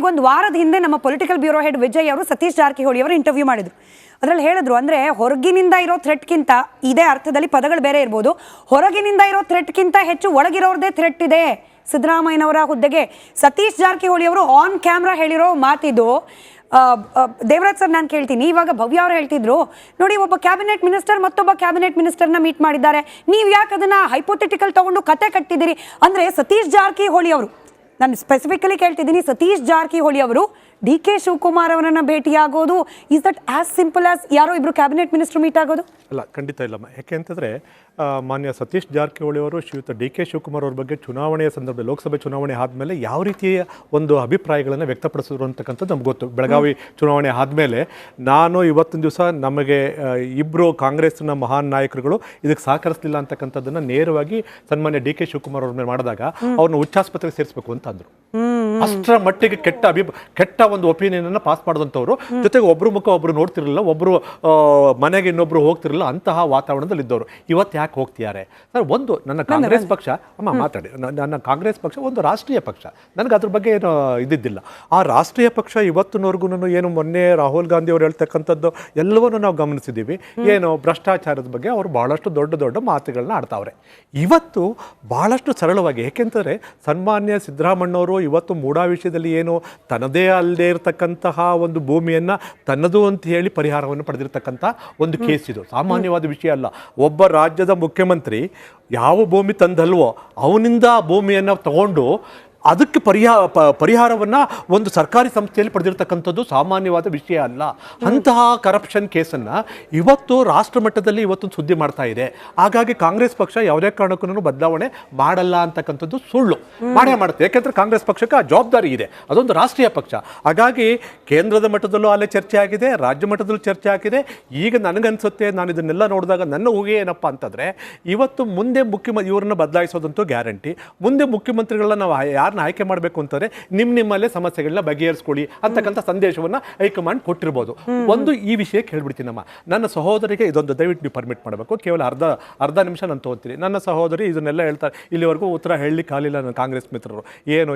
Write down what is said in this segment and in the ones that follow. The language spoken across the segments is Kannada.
ಈಗ ಒಂದು ವಾರದ ಹಿಂದೆ ನಮ್ಮ ಪೊಲಿಟಿಕಲ್ ಬ್ಯೂರೋ ಹೆಡ್ ವಿಜಯ್ ಅವರು ಸತೀಶ್ ಜಾರಕಿಹೊಳಿ ಅವರು ಇಂಟರ್ವ್ಯೂ ಮಾಡಿದ್ರು. ಅದರಲ್ಲಿ ಹೇಳಿದ್ರು, ಅಂದರೆ ಹೊರಗಿನಿಂದ ಇರೋ ಥ್ರೆಟ್ಗಿಂತ, ಇದೇ ಅರ್ಥದಲ್ಲಿ ಪದಗಳು ಬೇರೆ ಇರ್ಬೋದು, ಹೊರಗಿನಿಂದ ಇರೋ ಥ್ರೆಟ್ಗಿಂತ ಹೆಚ್ಚು ಒಳಗಿರೋರದೇ ಥ್ರೆಟ್ ಇದೆ ಸಿದ್ದರಾಮಯ್ಯನವರ ಹುದ್ದೆಗೆ. ಸತೀಶ್ ಜಾರಕಿಹೊಳಿ ಅವರು ಆನ್ ಕ್ಯಾಮ್ರಾ ಹೇಳಿರೋ ಮಾತಿದು. ದೇವರಾಜ್ ಸರ್, ನಾನು ಕೇಳ್ತೀನಿ, ಇವಾಗ ಭವ್ಯ ಅವರು ಹೇಳ್ತಿದ್ರು ನೋಡಿ, ಒಬ್ಬ ಕ್ಯಾಬಿನೆಟ್ ಮಿನಿಸ್ಟರ್ ಮತ್ತೊಬ್ಬ ಕ್ಯಾಬಿನೆಟ್ ಮಿನಿಸ್ಟರ್ನ ಮೀಟ್ ಮಾಡಿದ್ದಾರೆ, ನೀವು ಯಾಕೆ ಅದನ್ನ ಹೈಪೋಥೆಟಿಕಲ್ ತಗೊಂಡು ಕತೆ ಕಟ್ಟಿದ್ದೀರಿ ಅಂದರೆ ಸತೀಶ್ ಜಾರಕಿಹೊಳಿ ಅವರು, ನಾನು ಸ್ಪೆಸಿಫಿಕಲಿ ಕೇಳ್ತಿದ್ದೀನಿ, ಸತೀಶ್ ಜಾರಕಿಹೊಳಿ ಅವರು ಡಿ ಕೆ ಶಿವಕುಮಾರ್ ಅವರನ್ನ ಭೇಟಿಯಾಗೋದು is that as simple as ಯಾರೋ ಇಬ್ರು ಕ್ಯಾಬಿನೆಟ್ ಮಿನಿಸ್ಟರ್ ಮೀಟ್ ಆಗೋದು? ಅಲ್ಲ, ಖಂಡಿತ ಇಲ್ಲಮ್ಮ. ಯಾಕೆ ಅಂತಂದರೆ ಮಾನ್ಯ ಸತೀಶ್ ಜಾರಕಿಹೊಳಿ ಅವರು ಶ್ರೀಯುತ ಡಿ ಕೆ ಶಿವಕುಮಾರ್ ಅವ್ರ ಬಗ್ಗೆ ಚುನಾವಣೆಯ ಸಂದರ್ಭದಲ್ಲಿ, ಲೋಕಸಭೆ ಚುನಾವಣೆ ಆದಮೇಲೆ ಯಾವ ರೀತಿಯ ಒಂದು ಅಭಿಪ್ರಾಯಗಳನ್ನು ವ್ಯಕ್ತಪಡಿಸಿದ್ರು ಅಂತಕ್ಕಂಥದ್ದು ನಮ್ಗೆ ಗೊತ್ತು. ಬೆಳಗಾವಿ ಚುನಾವಣೆ ಆದಮೇಲೆ ನಾನು ಇವತ್ತಿನ ದಿವಸ ನಮಗೆ ಇಬ್ಬರು ಕಾಂಗ್ರೆಸ್ನ ಮಹಾನ್ ನಾಯಕರುಗಳು ಇದಕ್ಕೆ ಸಹಕರಿಸಲಿಲ್ಲ ಅಂತಕ್ಕಂಥದ್ದನ್ನು ನೇರವಾಗಿ ಸನ್ಮಾನ್ಯ ಡಿ ಕೆ ಶಿವಕುಮಾರ್ ಅವ್ರ ಮೇಲೆ ಮಾಡಿದಾಗ ಅವ್ರನ್ನ ಹುಚ್ಚಾಸ್ಪತ್ರೆಗೆ ಸೇರಿಸಬೇಕು ಅಂತ ಅಂದರು. ಅಷ್ಟರ ಮಟ್ಟಿಗೆ ಕೆಟ್ಟ ಒಂದು ಒಪಿನಿಯನ್ ಅನ್ನು ಪಾಸ್ ಮಾಡಿದಂಥವ್ರು. ಜೊತೆಗೆ ಒಬ್ಬರು ಮುಖ ಒಬ್ಬರು ನೋಡ್ತಿರಲಿಲ್ಲ, ಒಬ್ಬರು ಮನೆಗೆ ಇನ್ನೊಬ್ರು ಹೋಗ್ತಿರಲಿಲ್ಲ, ಅಂತಹ ವಾತಾವರಣದಲ್ಲಿ ಇದ್ದವರು. ಇವತ್ತು ಯಾಕೆ ಹೋಗ್ತಿದ್ದಾರೆ ಸರ್? ಒಂದು, ನನ್ನ ಕಾಂಗ್ರೆಸ್ ಪಕ್ಷ, ಮಾತಾಡಿ, ನನ್ನ ಕಾಂಗ್ರೆಸ್ ಪಕ್ಷ ಒಂದು ರಾಷ್ಟ್ರೀಯ ಪಕ್ಷ, ನನಗೆ ಅದ್ರ ಬಗ್ಗೆ ಏನು ಇದ್ದಿದ್ದಿಲ್ಲ. ಆ ರಾಷ್ಟ್ರೀಯ ಪಕ್ಷ ಇವತ್ತಿನವರೆಗೂ ಏನು ಮೊನ್ನೆ ರಾಹುಲ್ ಗಾಂಧಿ ಅವರು ಹೇಳ್ತಕ್ಕಂಥದ್ದು ಎಲ್ಲವನ್ನೂ ನಾವು ಗಮನಿಸಿದ್ದೀವಿ. ಏನು ಭ್ರಷ್ಟಾಚಾರದ ಬಗ್ಗೆ ಅವರು ಬಹಳಷ್ಟು ದೊಡ್ಡ ದೊಡ್ಡ ಮಾತುಗಳನ್ನ ಆಡ್ತಾವ್ರೆ. ಇವತ್ತು ಬಹಳಷ್ಟು ಸರಳವಾಗಿ, ಏಕೆಂದರೆ ಸನ್ಮಾನ್ಯ ಸಿದ್ದರಾಮಣ್ಣವರು ಇವತ್ತು ಮೂಡಾ ವಿಷಯದಲ್ಲಿ ಏನು ತನ್ನದೇ ಅಲ್ಲದೆ ಇರತಕ್ಕಂತಹ ಒಂದು ಭೂಮಿಯನ್ನು ತನ್ನದು ಅಂತ ಹೇಳಿ ಪರಿಹಾರವನ್ನು ಪಡೆದಿರ್ತಕ್ಕಂಥ ಒಂದು ಕೇಸ್ ಇದು. ಸಾಮಾನ್ಯವಾದ ವಿಷಯ ಅಲ್ಲ. ಒಬ್ಬ ರಾಜ್ಯದ ಮುಖ್ಯಮಂತ್ರಿ ಯಾವ ಭೂಮಿ ತಂದಲ್ವೋ ಅವನಿಂದ ಆ ಭೂಮಿಯನ್ನು ತಗೊಂಡು ಅದಕ್ಕೆ ಪರಿಹಾರವನ್ನು ಒಂದು ಸರ್ಕಾರಿ ಸಂಸ್ಥೆಯಲ್ಲಿ ಪಡೆದಿರ್ತಕ್ಕಂಥದ್ದು ಸಾಮಾನ್ಯವಾದ ವಿಷಯ ಅಲ್ಲ. ಅಂತಹ ಕರಪ್ಷನ್ ಕೇಸನ್ನು ಇವತ್ತು ರಾಷ್ಟ್ರ ಮಟ್ಟದಲ್ಲಿ ಇವತ್ತು ಸುದ್ದಿ ಮಾಡ್ತಾ ಇದೆ. ಹಾಗಾಗಿ ಕಾಂಗ್ರೆಸ್ ಪಕ್ಷ ಯಾವುದೇ ಕಾರಣಕ್ಕೂ ಬದಲಾವಣೆ ಮಾಡಲ್ಲ ಅಂತಕ್ಕಂಥದ್ದು ಸುಳ್ಳು. ಮಾಡೇ ಮಾಡುತ್ತೆ. ಯಾಕೆಂದರೆ ಕಾಂಗ್ರೆಸ್ ಪಕ್ಷಕ್ಕೆ ಆ ಜವಾಬ್ದಾರಿ ಇದೆ, ಅದೊಂದು ರಾಷ್ಟ್ರೀಯ ಪಕ್ಷ. ಹಾಗಾಗಿ ಕೇಂದ್ರದ ಮಟ್ಟದಲ್ಲೂ ಅಲ್ಲೇ ಚರ್ಚೆ ಆಗಿದೆ, ರಾಜ್ಯ ಮಟ್ಟದಲ್ಲೂ ಚರ್ಚೆ ಆಗಿದೆ. ಈಗ ನನಗನ್ಸುತ್ತೆ, ನಾನು ಇದನ್ನೆಲ್ಲ ನೋಡಿದಾಗ ನನ್ನ ಊಹೆ ಏನಪ್ಪ ಅಂತಂದರೆ, ಇವತ್ತು ಮುಂದೆ ಇವ್ರನ್ನ ಬದಲಾಯಿಸೋದಂತೂ ಗ್ಯಾರಂಟಿ. ಮುಂದೆ ಮುಖ್ಯಮಂತ್ರಿಗಳನ್ನ ನಾವು ಯಾರನ್ನ ಆಯ್ಕೆ ಮಾಡಬೇಕು ಅಂತಂದರೆ ನಿಮ್ಮಲ್ಲೇ ಸಮಸ್ಯೆಗಳನ್ನ ಬಗೆಹರಿಸ್ಕೊಳ್ಳಿ ಅಂತಕ್ಕಂಥ ಸಂದೇಶವನ್ನು ಹೈಕಮಾಂಡ್ ಕೊಟ್ಟಿರ್ಬೋದು. ಒಂದು ಈ ವಿಷಯಕ್ಕೆ ಹೇಳ್ಬಿಡ್ತೀನಮ್ಮ, ನನ್ನ ಸಹೋದರಿಗೆ ಇದೊಂದು ದಯವಿಟ್ಟು ನೀವು ಪರ್ಮಿಟ್ ಮಾಡಬೇಕು. ಕೇವಲ ಅರ್ಧ ನಿಮಿಷ ನಾನು ತಗೋತೀನಿ. ನನ್ನ ಸಹೋದರಿ ಇದನ್ನೆಲ್ಲ ಹೇಳ್ತಾರೆ, ಇಲ್ಲಿವರೆಗೂ ಉತ್ತರ ಹೇಳಲಿಕ್ಕೆ ಆಗಲಿಲ್ಲ ನನ್ನ ಕಾಂಗ್ರೆಸ್ ಮಿತ್ರರು. ಏನು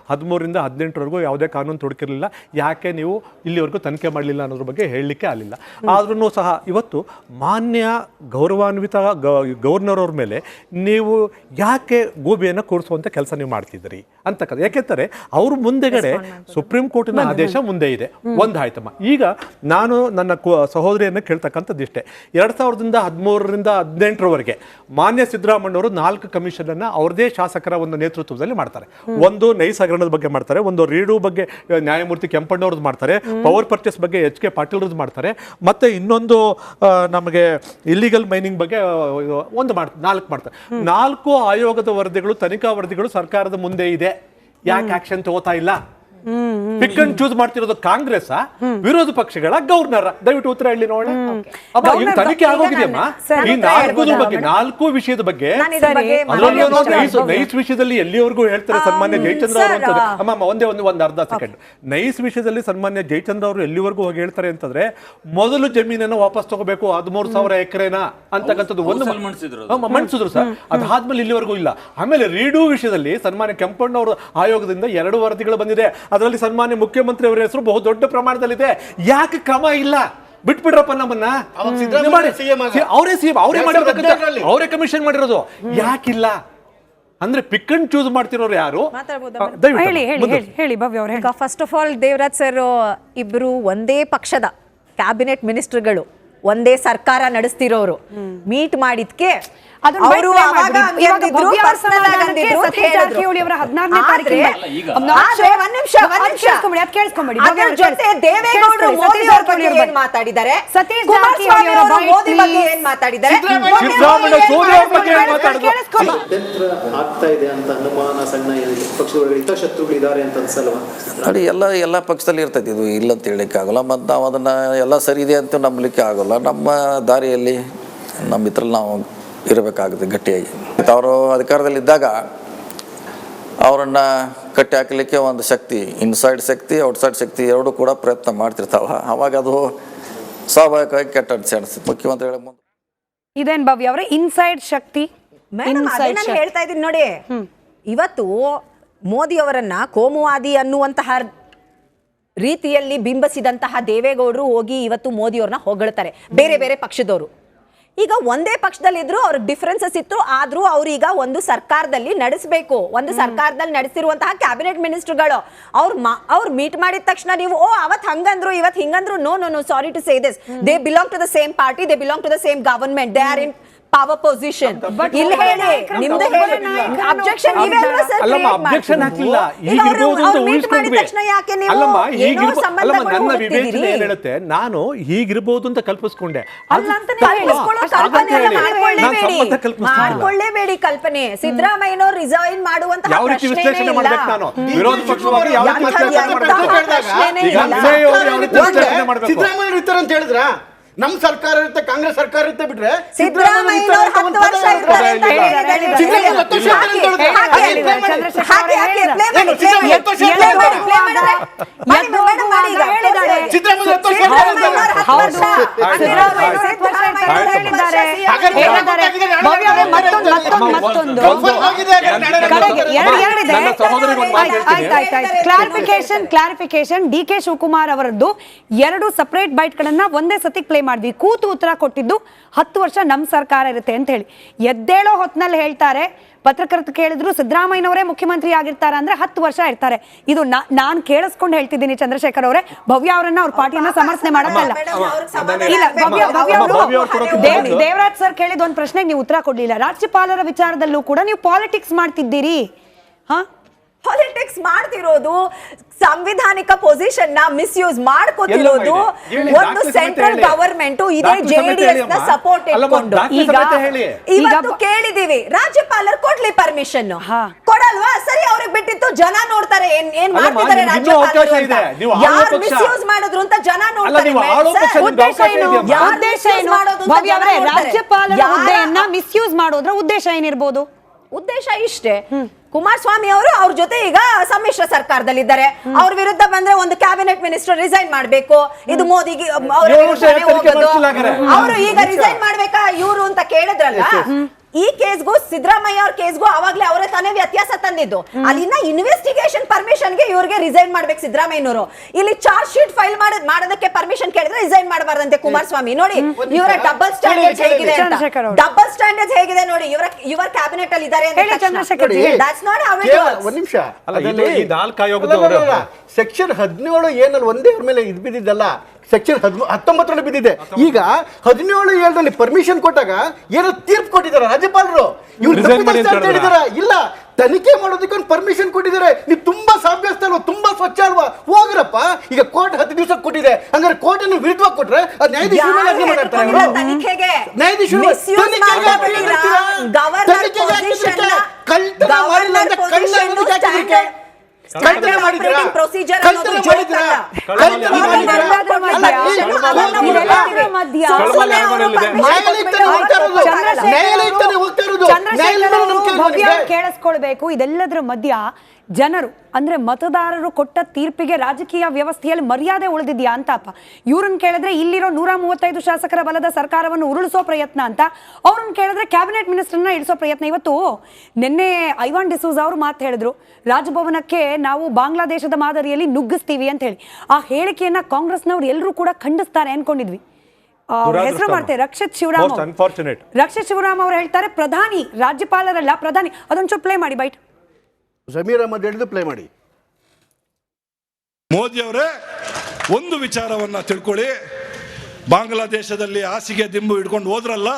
13ರಿಂದ 18ರವರೆಗೂ ಯಾವುದೇ ಕಾನೂನು ತೊಡಕಿರಲಿಲ್ಲ, ಯಾಕೆ ನೀವು ಇಲ್ಲಿವರೆಗೂ ತನಿಖೆ ಮಾಡಲಿಲ್ಲ ಅನ್ನೋದ್ರ ಬಗ್ಗೆ ಹೇಳಲಿಕ್ಕೆ ಆಗಲಿಲ್ಲ. ಆದ್ರೂ ಸಹ ಇವತ್ತು ಮಾನ್ಯ ಗೌರವಾನ್ವಿತ ಗವರ್ನರ್ ಅವ್ರ ಮೇಲೆ ನೀವು ಯಾಕೆ ಗೂಬೆಯನ್ನು ಕೂರಿಸುವಂಥ ಕೆಲಸ ನೀವು ಮಾಡ್ತಿದ್ದೀರಿ ಅಂತಕ್ಕಂಥ. ಯಾಕೆಂದರೆ ಅವರು ಮುಂದೆಗಡೆ ಸುಪ್ರೀಂ ಕೋರ್ಟಿನ ಆದೇಶ ಮುಂದೆ ಇದೆ. ಒಂದಾಯ್ತಮ್ಮ. ಈಗ ನಾನು ನನ್ನ ಸಹೋದರಿಯನ್ನು ಕೇಳ್ತಕ್ಕಂಥದ್ದು ಇಷ್ಟೇ, 2013ರಿಂದ 18ರವರೆಗೆ ಮಾನ್ಯ ಸಿದ್ದರಾಮಣ್ಣವರು 4 ಕಮಿಷನನ್ನು ಅವ್ರದೇ ಶಾಸಕರ ಒಂದು ನೇತೃತ್ವದಲ್ಲಿ ಮಾಡ್ತಾರೆ. ಒಂದು ನೈಸ್ ಹಗರಣದ ಬಗ್ಗೆ ಮಾಡ್ತಾರೆ, ಒಂದು ರೀಡು ಬಗ್ಗೆ ನ್ಯಾಯಮೂರ್ತಿ ಕೆಂಪಣ್ಣವ್ರದ್ದು ಮಾಡ್ತಾರೆ, ಪವರ್ ಪರ್ಚೇಸ್ ಬಗ್ಗೆ HK ಪಾಟೀಲ್ರದ್ದು ಮಾಡ್ತಾರೆ, ಮತ್ತು ಇನ್ನೊಂದು ನಮಗೆ ಇಲ್ಲಿಗಲ್ ಮೈನಿಂಗ್ ಬಗ್ಗೆ ಒಂದು 4 ಮಾಡ್ತಾರೆ. 4 ಆಯೋಗದ ವರದಿಗಳು, ತನಿಖಾ ವರದಿಗಳು ಸರ್ಕಾರದ ಮುಂದೆ ಇದೆ. ಯಾಕೆ ಆಕ್ಷನ್ ತಗೋತಾ ಇಲ್ಲ? ಪಿಕ್ ಅಂಡ್ ಚೂಸ್ ಮಾಡ್ತಿರೋದು ಕಾಂಗ್ರೆಸ್, ವಿರೋಧ ಪಕ್ಷಗಳ ಗವರ್ನರ್? ದಯವಿಟ್ಟು ಉತ್ತರ ಹೇಳಿ ನೋಡೋಣ. ತನಿಖೆ ಆಗೋಗಿದೆಯಮ್ಮ ಈ 4 ವಿಷಯದ ಬಗ್ಗೆ. ನೈಸ್ ವಿಷಯದಲ್ಲಿ ಎಲ್ಲಿವರೆಗೂ ಹೇಳ್ತಾರೆ ಸನ್ಮಾನ್ಯ ಜಯಚಂದ್ರ ಅವರು ಅಮ್ಮ ಒಂದು ಅರ್ಧ ಸೆಕೆಂಡ್. ನೈಸ್ ವಿಷಯದಲ್ಲಿ ಸನ್ಮಾನ್ಯ ಜಯಚಂದ್ರ ಅವರು ಎಲ್ಲಿವರೆಗೂ ಹೋಗಿ ಹೇಳ್ತಾರೆ ಅಂತಂದ್ರೆ, ಮೊದಲು ಜಮೀನನ್ನು ವಾಪಸ್ ತಗೋಬೇಕು 13,000 ಎಕರೆನ ಅಂತಕ್ಕಂಥದ್ದು ಒಂದು ಮನ್ಸಿದ್ರು ಸರ್. ಅದಾದ್ಮೇಲೆ ಇಲ್ಲಿವರೆಗೂ ಇಲ್ಲ. ಆಮೇಲೆ ರೀಡು ವಿಷಯದಲ್ಲಿ ಸನ್ಮಾನ್ಯ ಕೆಂಪಣ್ಣವರ ಆಯೋಗದಿಂದ 2 ವರದಿಗಳು ಬಂದಿದೆ. ಅದರಲ್ಲಿ ಸನ್ಮಾನ್ಯ ಮುಖ್ಯಮಂತ್ರಿ ಅವರ ಹೆಸರು ಬಹು ದೊಡ್ಡ ಪ್ರಮಾಣದಲ್ಲಿದೆ. ಯಾಕೆ ಕ್ರಮ ಇಲ್ಲ? ಬಿಟ್ಬಿಡ್ರಪ್ಪ ನಮ್ಮನ್ನ. ಅವರೇ ಸಿಎಂ, ಅವರೇ ಕಮಿಷನ್ ಮಾಡಿರೋದು. ಯಾಕಿಲ್ಲ ಅಂದ್ರೆ ಪಿಕ್ ಅಂಡ್ ಚೂಸ್ ಮಾಡ್ತಿರೋರು ಯಾರು? First of all Devaraj sir ಇಬ್ರು ಒಂದೇ ಪಕ್ಷದ ಕ್ಯಾಬಿನೆಟ್ ಮಿನಿಸ್ಟರ್ಗಳು, ಒಂದೇ ಸರ್ಕಾರ ನಡೆಸ್ತಿರೋರು ಮೀಟ್ ಮಾಡಿದ್ಕೆ ಅವರು ಮಾತಾಡಿದ್ದಾರೆ, ಮೋದಿ ಬಗ್ಗೆ ಏನ್ ಮಾತಾಡಿದ್ದಾರೆ, ಆಗ್ತಾ ಇದೆ ಅಂತ ಅನುಮಾನ ಸಣ್ಣ ಪಕ್ಷದೊಳಗೆ ಹಿತಶತ್ರುಗಳಿದ್ದಾರೆ ಅಂತ ಅನ್ಸಲ್ವಾ? ನೋಡಿ, ಎಲ್ಲ ಪಕ್ಷದಲ್ಲಿ ಇರ್ತೈತಿ, ಇದು ಇಲ್ಲ ಅಂತ ಹೇಳಲಿಕ್ಕೆ ಆಗೋಲ್ಲ. ಮತ್ತು ನಾವು ಅದನ್ನು ಎಲ್ಲ ಸರಿ ಇದೆ ಅಂತ ನಂಬಲಿಕ್ಕೆ ಆಗೋಲ್ಲ. ನಮ್ಮ ದಾರಿಯಲ್ಲಿ ನಮ್ಮ ಇದ್ರಲ್ಲಿ ನಾವು ಇರಬೇಕಾಗುತ್ತೆ ಗಟ್ಟಿಯಾಗಿ. ಅವರು ಅಧಿಕಾರದಲ್ಲಿದ್ದಾಗ ಅವರನ್ನು ಕಟ್ಟಿ ಹಾಕಲಿಕ್ಕೆ ಒಂದು ಶಕ್ತಿ, ಇನ್ಸೈಡ್ ಶಕ್ತಿ ಔಟ್ಸೈಡ್ ಶಕ್ತಿ ಎರಡೂ ಕೂಡ ಪ್ರಯತ್ನ ಮಾಡ್ತಿರ್ತಾವ. ಅವಾಗ ಅದು ಸ್ವಾಭಾವಿಕವಾಗಿ ಕೆಟ್ಟ ಅನಿಸುತ್ತೆ. ಮುಖ್ಯಮಂತ್ರಿಗಳ ಮುಂದೆ ಇದೇನು ಭವ್ಯ ಅವರೇ ಇನ್ಸೈಡ್ ಶಕ್ತಿ? ನಾನು ಹೇಳ್ತಾ ಇದ್ದೀನಿ ನೋಡಿ, ಇವತ್ತು ಮೋದಿ ಅವರನ್ನ ಕೋಮುವಾದಿ ಅನ್ನುವಂತಹ ರೀತಿಯಲ್ಲಿ ಬಿಂಬಿಸಿದಂತಹ ದೇವೇಗೌಡರು ಹೋಗಿ ಇವತ್ತು ಮೋದಿಯವ್ರನ್ನ ಹೊಗಳ್ತಾರೆ, ಬೇರೆ ಬೇರೆ ಪಕ್ಷದವರು. ಈಗ ಒಂದೇ ಪಕ್ಷದಲ್ಲಿದ್ರು ಅವ್ರಿಗೆ ಡಿಫರೆನ್ಸಸ್ ಇತ್ತು, ಆದ್ರೂ ಅವ್ರೀಗ ಒಂದು ಸರ್ಕಾರದಲ್ಲಿ ನಡೆಸಬೇಕು. ಒಂದು ಸರ್ಕಾರದಲ್ಲಿ ನಡೆಸಿರುವಂತಹ ಕ್ಯಾಬಿನೆಟ್ ಮಿನಿಸ್ಟರ್ಗಳು ಅವ್ರು ಮೀಟ್ ಮಾಡಿದ ತಕ್ಷಣ ನೀವು ಅವತ್ ಹಂಗಂದ್ರು ಇವತ್ ಹಿಂಗಂದ್ರು, no sorry to say this, they belong to the same party, they belong to the same government, they are in power position. ಇಲ್ಲಿ ಹೇಳಿ ನಿಮ್ದು ಹೇಳಿ ಅಬ್ಜೆಕ್ಷನ್ ನೀವೇ ಅಲ್ವಾ ಸರ್ ಅಲ್ಲಮ್ಮ ಅಬ್ಜೆಕ್ಷನ್ ಹಾಕಿಲ್ಲ, ಹೀಗಿರ್ಬೋದು ಅಂತ ಊಹಿಸ್ಕೊಂಡ್ವಿ. ಅಲ್ಲಮ್ಮ ಅಲ್ಲಮ್ಮ ನನ್ನ ವಿವೇಚನೆ ಏನ್ ಹೇಳುತ್ತೆ, ನಾನು ಹೀಗಿರ್ಬೋದು ಅಂತ ಕಲ್ಪಿಸ್ಕೊಂಡೆ. ಮಾಡ್ಕೊಳ್ಳೇಬೇಡಿ ಕಲ್ಪನೆ. ಸಿದ್ದರಾಮಯ್ಯನವರು ರಿಸೈನ್ ಮಾಡುವಂತಹ ಯಾವ ರೀತಿ ವಿಶ್ಲೇಷಣೆ ಮಾಡ್ಬೇಕು ನಾನು, ವಿರೋಧ ಪಕ್ಷವಾಗಿ ಯಾವ ರೀತಿ ವಿಶ್ಲೇಷಣೆ ಮಾಡ್ಬೇಕು? ಸಿದ್ದರಾಮಯ್ಯ ಇರ್ತಾರೆ ಅಂತ ಹೇಳಿದ್ರ, ನಮ್ ಸರ್ಕಾರ ಇರುತ್ತೆ, ಕಾಂಗ್ರೆಸ್ ಸರ್ಕಾರ ಇರುತ್ತೆ ಬಿಟ್ರೆ Siddaramaiah clarification D K Shivakumar ಅವರದ್ದು 2 ಸಪರೇಟ್ ಬೈಟ್ ಗಳನ್ನ ಒಂದೇ ಸತಿ ಪ್ಲೇ ಮಾಡಿದ್ವಿ. ಕೂತು ಉತ್ತರ ಕೊಟ್ಟಿದ್ದು 10 ವರ್ಷ ನಮ್ ಸರ್ಕಾರ ಇರುತ್ತೆ ಅಂತ ಹೇಳಿ. ಎದ್ದೇಳೋ ಹೊತ್ನಲ್ಲಿ ಹೇಳ್ತಾರೆ, ಪತ್ರಕರ್ತರು ಕೇಳಿದ್ರು ಸಿದ್ದರಾಮಯ್ಯನವರೇ ಮುಖ್ಯಮಂತ್ರಿ ಆಗಿರ್ತಾರ ಅಂದ್ರೆ 10 ವರ್ಷ ಇರ್ತಾರೆ. ಇದು ನಾನ್ ಕೇಳಿಸ್ಕೊಂಡು ಹೇಳ್ತಿದ್ದೀನಿ ಚಂದ್ರಶೇಖರ್ ಅವರೇ. ಭವ್ಯ ಅವರನ್ನ ಅವ್ರ ಪಾರ್ಟಿಯನ್ನ ಸಮರ್ಥನೆ ಮಾಡಕ್ಕಲ್ಲ. ದೇವರಾಜ್ ಸರ್ ಕೇಳಿದ ಒಂದು ಪ್ರಶ್ನೆಗೆ ನೀವು ಉತ್ತರ ಕೊಡ್ಲಿಲ್ಲ. ರಾಜ್ಯಪಾಲರ ವಿಚಾರದಲ್ಲೂ ಕೂಡ ನೀವು ಪಾಲಿಟಿಕ್ಸ್ ಮಾಡ್ತಿದ್ದೀರಿ. ಪಾಲಿಟಿಕ್ಸ್ ಮಾಡ್ತಿರೋದು, ಸಂವಿಧಾನಿಕ ಪೊಸಿಷನ್ ನ ಮಿಸ್ಯೂಸ್ ಮಾಡ್ಕೋತಿರೋದು ಒಂದು ಸೆಂಟ್ರಲ್ ಗವರ್ಮೆಂಟ್ ಇದೇ ಜೆಡಿಎಸ್ ನ ಸಪೋರ್ಟ್ ಇಟ್ಕೊಂಡು. ಇವತ್ತು ಕೇಳಿದೀವಿ ರಾಜ್ಯಪಾಲರು ಕೊಡ್ಲಿ ಪರ್ಮಿಷನ್, ಕೊಡಲ್ವಾ? ಸರಿ, ಅವ್ರಿಗೆ ಬಿಟ್ಟಿತ್ತು, ಜನ ನೋಡ್ತಾರೆ ಏನ್ ಮಾಡ್ತಿದ್ದಾರೆ ರಾಜ್ಯಪಾಲರು, ಯಾರು ಮಿಸ್ಯೂಸ್ ಮಾಡಿದ್ರು ಅಂತ ಜನ ನೋಡ್ತಾರೆ. ರಾಜ್ಯಪಾಲರ ಹುದ್ದೆಯನ್ನ ಮಿಸ್ಯೂಸ್ ಮಾಡೋದ್ರ ಉದ್ದೇಶ ಏನಿರ್ಬೋದು? ಉದ್ದೇಶ ಇಷ್ಟೇ. ಕುಮಾರಸ್ವಾಮಿ ಅವರು ಅವ್ರ ಜೊತೆ ಈಗ ಸಮ್ಮಿಶ್ರ ಸರ್ಕಾರದಲ್ಲಿದ್ದಾರೆ. ಅವ್ರ ವಿರುದ್ಧ ಬಂದ್ರೆ ಒಂದು ಕ್ಯಾಬಿನೆಟ್ ಮಿನಿಸ್ಟರ್ ರಿಸೈನ್ ಮಾಡ್ಬೇಕು, ಇದು ಮೋದಿಗೆ ಅವರು ಈಗ ರಿಸೈನ್ ಮಾಡ್ಬೇಕಾ ಇವರು ಅಂತ ಕೇಳಿದ್ರಲ್ಲ. ಈ ಕೇಸ್ಗೂ ಸಿದ್ದರಾಮಯ್ಯ ಅವ್ರ ಕೇಸ್ಗೂ ಅವಾಗ್ಲೇ ಅವರೇ ತಾನೇ ವ್ಯತ್ಯಾಸ ತಂದಿದ್ದು. ಅಲ್ಲಿನ ಇನ್ವೆಸ್ಟಿಗೇಷನ್ ಪರ್ಮಿಷನ್ಗೆ ಇವ್ರಿಗೆ ರಿಸೈನ್ ಮಾಡ್ಬೇಕು ಸಿದ್ದರಾಮಯ್ಯನವರು. ಇಲ್ಲಿ ಚಾರ್ಜ್ ಶೀಟ್ ಫೈಲ್ ಮಾಡೋದಕ್ಕೆ ಪರ್ಮಿಷನ್ ಕೇಳಿದ್ರೆ ರಿಸೈನ್ ಮಾಡಬಾರ್ದಂತೆ ಕುಮಾರಸ್ವಾಮಿ. ನೋಡಿ ಇವರ ಡಬಲ್ ಸ್ಟ್ಯಾಂಡರ್ಡ್ ಹೇಗಿದೆ, ಡಬಲ್ ಸ್ಟ್ಯಾಂಡರ್ಡ್ ಹೇಗಿದೆ ನೋಡಿ. ಇವರ ಕ್ಯಾಬಿನೆಟ್ ಅಲ್ಲಿ ಇದ್ದಾರೆ ಸೆಕ್ಷನ್ 17 ಏನಲ್ಲಿ ಒಂದೇ ಅವ್ರ ಮೇಲೆ ಇದು ಬಿದ್ದಿದ್ದಲ್ಲ, ಸೆಕ್ಷನ್ 19 ಬಿದ್ದಿದೆ. ಈಗ 17 ಪರ್ಮಿಷನ್ ಕೊಟ್ಟಾಗ ಏನೋ ತೀರ್ಪು ಕೊಟ್ಟಿದ್ದಾರೆ ರಾಜ್ಯಪಾಲರು. ಇವ್ರು ಹೇಳಿದಾರ ಇಲ್ಲ, ತನಿಖೆ ಮಾಡೋದಕ್ಕೆ ಒಂದು ಪರ್ಮಿಷನ್ ಕೊಟ್ಟಿದ್ದಾರೆ. ನೀವು ತುಂಬಾ ಸಾಭ್ಯಸ್ತ ಅಲ್ವಾ, ತುಂಬಾ ಸ್ವಚ್ಛ ಅಲ್ವಾ, ಹೋಗ್ರಪ್ಪ. ಈಗ ಕೋರ್ಟ್ 10 ದಿವಸ ಕೊಟ್ಟಿದೆ, ಹಂಗಾರೆ ಕೋರ್ಟ್ ಅನ್ನು ವಿರುದ್ಧವಾಗಿ ಕೊಟ್ರೆ ನ್ಯಾಯಾಧೀಶರು ಕೇಳಿಸ್ಕೊಳ್ಬೇಕು. ಇದೆಲ್ಲದರ ಮಧ್ಯ ಜನರು ಅಂದ್ರೆ ಮತದಾರರು ಕೊಟ್ಟ ತೀರ್ಪಿಗೆ ರಾಜಕೀಯ ವ್ಯವಸ್ಥೆಯಲ್ಲಿ ಮರ್ಯಾದೆ ಉಳಿದಿದ್ಯಾ ಅಂತಪ್ಪ. ಇವ್ರನ್ನ ಕೇಳಿದ್ರೆ ಇಲ್ಲಿರೋ 135 ಶಾಸಕರ ಬಲದ ಸರ್ಕಾರವನ್ನು ಉರುಳಿಸೋ ಪ್ರಯತ್ನ ಅಂತ, ಅವ್ರನ್ನ ಕೇಳಿದ್ರೆ ಕ್ಯಾಬಿನೆಟ್ ಮಿನಿಸ್ಟರ್ನ ಇಳಿಸೋ ಪ್ರಯತ್ನ. ಇವತ್ತು ನಿನ್ನೆ ಐವಾನ್ ಡಿಸೂಜ್ ಅವರು ಮಾತು ಹೇಳಿದ್ರು, ರಾಜಭವನಕ್ಕೆ ನಾವು ಬಾಂಗ್ಲಾದೇಶದ ಮಾದರಿಯಲ್ಲಿ ನುಗ್ಗಿಸ್ತೀವಿ ಅಂತ ಹೇಳಿ. ಆ ಹೇಳಿಕೆಯನ್ನ ಕಾಂಗ್ರೆಸ್ನವ್ರು ಎಲ್ಲರೂ ಕೂಡ ಖಂಡಿಸ್ತಾರೆ ಅನ್ಕೊಂಡಿದ್ವಿ. ಹೆಸರು ಮಾಡ್ತಾರೆ ರಕ್ಷಿತ್ ಶಿವರಾಮ್ ಅವರು ಹೇಳ್ತಾರೆ ಪ್ರಧಾನಿ ರಾಜ್ಯಪಾಲರಲ್ಲ ಪ್ರಧಾನಿ. ಅದೊಂಚೂರು ಪ್ಲೇ ಮಾಡಿ ಬೈಟ್. ಜಮೀರ್ ಅಹಮದ್ ಹೇಳಿದ್ದು ಪ್ಲೇ ಮಾಡಿ. ಮೋದಿ ಅವರೇ, ಒಂದು ವಿಚಾರವನ್ನ ತಿಳ್ಕೊಳ್ಳಿ, ಬಾಂಗ್ಲಾದೇಶದಲ್ಲಿ ಹಾಸಿಗೆ ದಿಂಬು ಹಿಡ್ಕೊಂಡು ಹೋದ್ರಲ್ಲ,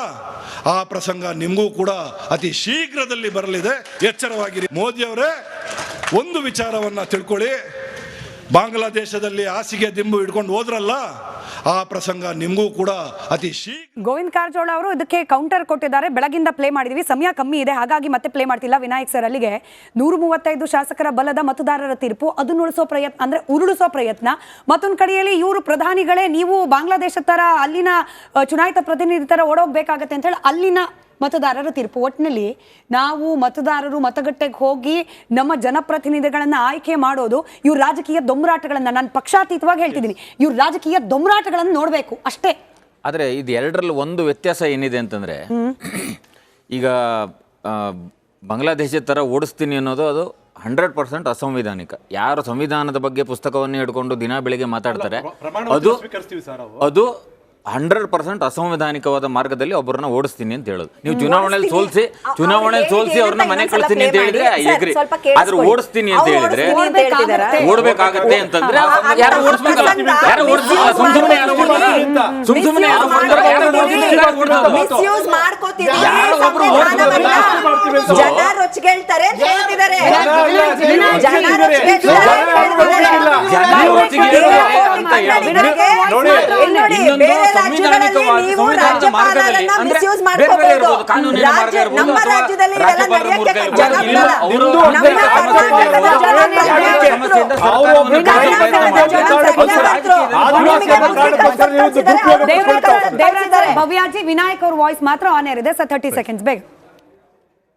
ಆ ಪ್ರಸಂಗ ನಿಮಗೂ ಕೂಡ ಅತಿ ಶೀಘ್ರದಲ್ಲಿ ಬರಲಿದೆ, ಎಚ್ಚರವಾಗಿರಿ. ಮೋದಿ ಅವರೇ, ಒಂದು ವಿಚಾರವನ್ನ ತಿಳ್ಕೊಳ್ಳಿ, ಬಾಂಗ್ಲಾದೇಶದಲ್ಲಿ ಹಾಸಿಗೆ ದಿಂಬು ಹಿಡ್ಕೊಂಡು ಹೋದ್ರಲ್ಲ, ಆ ಪ್ರಸಂಗ ನಿಮಗೂ ಕೂಡ ಅತಿ ಶೀಘ್ರ. ಗೋವಿಂದ ಕಾರಜೋಳ ಅವರು ಇದಕ್ಕೆ ಕೌಂಟರ್ ಕೊಟ್ಟಿದ್ದಾರೆ. ಬೆಳಗಿಂದ ಪ್ಲೇ ಮಾಡಿದೀವಿ, ಸಮಯ ಕಮ್ಮಿ ಇದೆ, ಹಾಗಾಗಿ ಮತ್ತೆ ಪ್ಲೇ ಮಾಡ್ತಿಲ್ಲ. ವಿನಾಯಕ್ ಸರ್ ಅಲ್ಲಿಗೆ 135 ಶಾಸಕರ ಬಲದ ಮತದಾರರ ತೀರ್ಪು ಅದನ್ನು ಉರುಳಿಸೋ ಪ್ರಯತ್ನ. ಮತ್ತೊಂದು ಕಡೆಯಲ್ಲಿ ಇವರು ಪ್ರಧಾನಿಗಳೇ, ನೀವು ಬಾಂಗ್ಲಾದೇಶ ತರ ಅಲ್ಲಿನ ಚುನಾಯಿತ ಪ್ರತಿನಿಧಿ ತರ ಓಡೋಗ್ಬೇಕಾಗತ್ತೆ ಅಂತ ಹೇಳಿ ಅಲ್ಲಿನ ಮತದಾರರ ತೀರ್ಪು. ಒಟ್ಟಿನಲ್ಲಿ ನಾವು ಮತದಾರರು ಮತಗಟ್ಟೆಗೆ ಹೋಗಿ ನಮ್ಮ ಜನಪ್ರತಿನಿಧಿಗಳನ್ನ ಆಯ್ಕೆ ಮಾಡೋದು, ಇವ್ರ ರಾಜಕೀಯ ದೊಂಬರಾಟಗಳನ್ನ, ನಾನು ಪಕ್ಷಾತೀತವಾಗಿ ಹೇಳ್ತಿದ್ದೀನಿ, ಇವ್ರ ರಾಜಕೀಯ ದೊಂಬರಾಟಗಳನ್ನು ನೋಡಬೇಕು ಅಷ್ಟೇ. ಆದರೆ ಇದು ಎರಡರಲ್ಲಿ ಒಂದು ವ್ಯತ್ಯಾಸ ಏನಿದೆ ಅಂತಂದರೆ, ಈಗ ಬಾಂಗ್ಲಾದೇಶದ ಥರ ಓಡಿಸ್ತೀನಿ ಅನ್ನೋದು ಅದು 100% ಅಸಂವಿಧಾನಿಕ. ಯಾರು ಸಂವಿಧಾನದ ಬಗ್ಗೆ ಪುಸ್ತಕವನ್ನು ಹಿಡ್ಕೊಂಡು ದಿನ ಬೆಳಿಗ್ಗೆ ಮಾತಾಡ್ತಾರೆ ಅದು 100% ಅಸಂವಿಧಾನಿಕವಾದ ಮಾರ್ಗದಲ್ಲಿ ಒಬ್ಬರನ್ನ ಓಡಿಸ್ತೀನಿ ಅಂತ ಹೇಳೋದು. ನೀವು ಚುನಾವಣೆಯಲ್ಲಿ ಸೋಲ್ಸಿ ಅವ್ರನ್ನ ಮನೆ ಕಳಿಸ್ತೀನಿ ಅಂತ ಹೇಳಿದ್ರೆ ಎಗ್ರಿ, ಆದ್ರೆ ಓಡಿಸ್ತೀನಿ ಅಂತ ಹೇಳಿದ್ರೆ ಓಡ್ಬೇಕಾಗತ್ತೆ ಅಂತಂದ್ರೆ ಯಾರು ಓಡಿಸ್ಬೇಕಲ್ಲ, ಯಾರು ಓಡಿಸ್ಬೇಕಲ್ಲ, ಸುಮ್ಸುಮ್ನೆ ಯಾರು ಭವ್ಯಾಜಿ ವಿನಾಯಕ್ ಅವ್ರ ವಾಯ್ಸ್ ಮಾತ್ರ ಆನ್ ಏರ್ ಇದೆ. 30 ಸೆಕೆಂಡ್ಸ್ ಬೇಗ.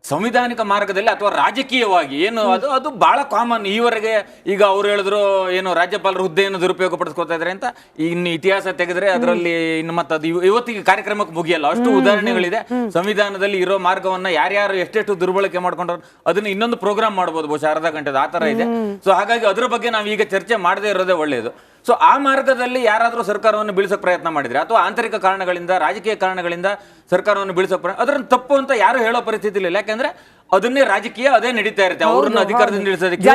ಸಂವಿಧಾನಿಕ ಮಾರ್ಗದಲ್ಲಿ ಅಥವಾ ರಾಜಕೀಯವಾಗಿ ಏನು ಅದು ಬಹಳ ಕಾಮನ್ ಈವರೆಗೆ. ಈಗ ಅವ್ರು ಹೇಳಿದ್ರು ಏನು ರಾಜ್ಯಪಾಲರ ಹುದ್ದೆಯನ್ನು ದುರುಪಯೋಗ ಪಡಿಸ್ಕೊತಾ ಇದ್ದಾರೆ ಅಂತ. ಇನ್ನು ಇತಿಹಾಸ ತೆಗೆದ್ರೆ ಅದರಲ್ಲಿ ಇನ್ನು ಮತ್ತೆ ಅದು ಇವತ್ತಿಗೆ ಕಾರ್ಯಕ್ರಮಕ್ಕೆ ಮುಗಿಯಲ್ಲ, ಅಷ್ಟು ಉದಾಹರಣೆಗಳಿದೆ. ಸಂವಿಧಾನದಲ್ಲಿ ಇರೋ ಮಾರ್ಗವನ್ನ ಯಾರ್ಯಾರು ಎಷ್ಟೆಷ್ಟು ದುರ್ಬಳಕೆ ಮಾಡ್ಕೊಂಡ್ರು ಅದನ್ನ ಇನ್ನೊಂದು ಪ್ರೋಗ್ರಾಮ್ ಮಾಡ್ಬೋದು ಬಹುಶಃ ಅರ್ಧ ಗಂಟೆದ ಆ ತರ ಇದೆ. ಸೊ ಹಾಗಾಗಿ ಅದ್ರ ಬಗ್ಗೆ ನಾವು ಈಗ ಚರ್ಚೆ ಮಾಡದೇ ಇರೋದೇ ಒಳ್ಳೆಯದು. ಸೊ ಆ ಮಾರ್ಗದಲ್ಲಿ ಯಾರಾದರೂ ಸರ್ಕಾರವನ್ನು ಬೀಳಿಸೋಕೆ ಪ್ರಯತ್ನ ಮಾಡಿದ್ರೆ ಅಥವಾ ಆಂತರಿಕ ಕಾರಣಗಳಿಂದ ರಾಜಕೀಯ ಕಾರಣಗಳಿಂದ ಸರ್ಕಾರವನ್ನು ಬೀಳಿಸೋಕೆ ಅದರನ್ನು ತಪ್ಪು ಅಂತ ಯಾರು ಹೇಳೋ ಪರಿಸ್ಥಿತಿ ಇಲ್ಲ. ಯಾಕಂದ್ರೆ ಅದನ್ನೇ ರಾಜಕೀಯ ಅದೇ ನಡೀತಾ ಇರುತ್ತೆ. ಅವ್ರನ್ನ ಅಧಿಕಾರದಿಂದ ಇಳಿಸೋದಕ್ಕೆ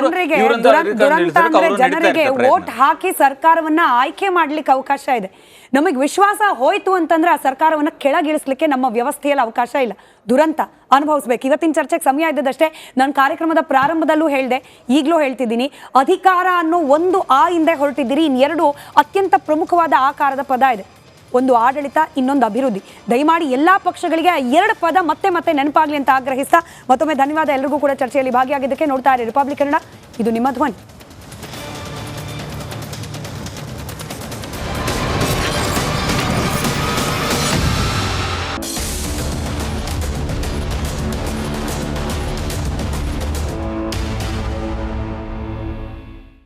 ಜನರಿಗೆ ವೋಟ್ ಹಾಕಿ ಸರ್ಕಾರವನ್ನ ಆಯ್ಕೆ ಮಾಡ್ಲಿಕ್ಕೆ ಅವಕಾಶ ಇದೆ. ನಮಗೆ ವಿಶ್ವಾಸ ಹೋಯ್ತು ಅಂತಂದ್ರೆ ಆ ಸರ್ಕಾರವನ್ನ ಕೆಳಗಿಳಿಸ್ಲಿಕ್ಕೆ ನಮ್ಮ ವ್ಯವಸ್ಥೆಯಲ್ಲಿ ಅವಕಾಶ ಇಲ್ಲ. ದುರಂತ ಅನುಭವಿಸ್ಬೇಕು. ಇವತ್ತಿನ ಚರ್ಚೆಗೆ ಸಮಯ ಇದ್ದದಷ್ಟೇ. ನಾನು ಕಾರ್ಯಕ್ರಮದ ಪ್ರಾರಂಭದಲ್ಲೂ ಹೇಳಿದೆ, ಈಗಲೂ ಹೇಳ್ತಿದ್ದೀನಿ, ಅಧಿಕಾರ ಅನ್ನೋ ಒಂದು ಆ ಹಿಂದೆ ಹೊರಟಿದ್ದೀರಿ. ಇನ್ನೆರಡು ಅತ್ಯಂತ ಪ್ರಮುಖವಾದ ಆಕಾರದ ಪದ ಇದೆ. ಒಂದು ಆಡಳಿತ, ಇನ್ನೊಂದು ಅಭಿವೃದ್ಧಿ. ದಯಮಾಡಿ ಎಲ್ಲಾ ಪಕ್ಷಗಳಿಗೆ ಎರಡು ಪದ ಮತ್ತೆ ಮತ್ತೆ ನೆನಪಾಗ್ಲಿ ಅಂತ ಆಗ್ರಹಿಸ್ತಾ ಮತ್ತೊಮ್ಮೆ ಧನ್ಯವಾದ ಎಲ್ರಿಗೂ ಕೂಡ ಚರ್ಚೆಯಲ್ಲಿ ಭಾಗಿಯಾಗಿದ್ದಕ್ಕೆ. ನೋಡ್ತಾ ಇರಿ ರಿಪಬ್ಲಿಕ್ ಕನ್ನಡ, ಇದು ನಿಮ್ಮ ಧ್ವನಿ.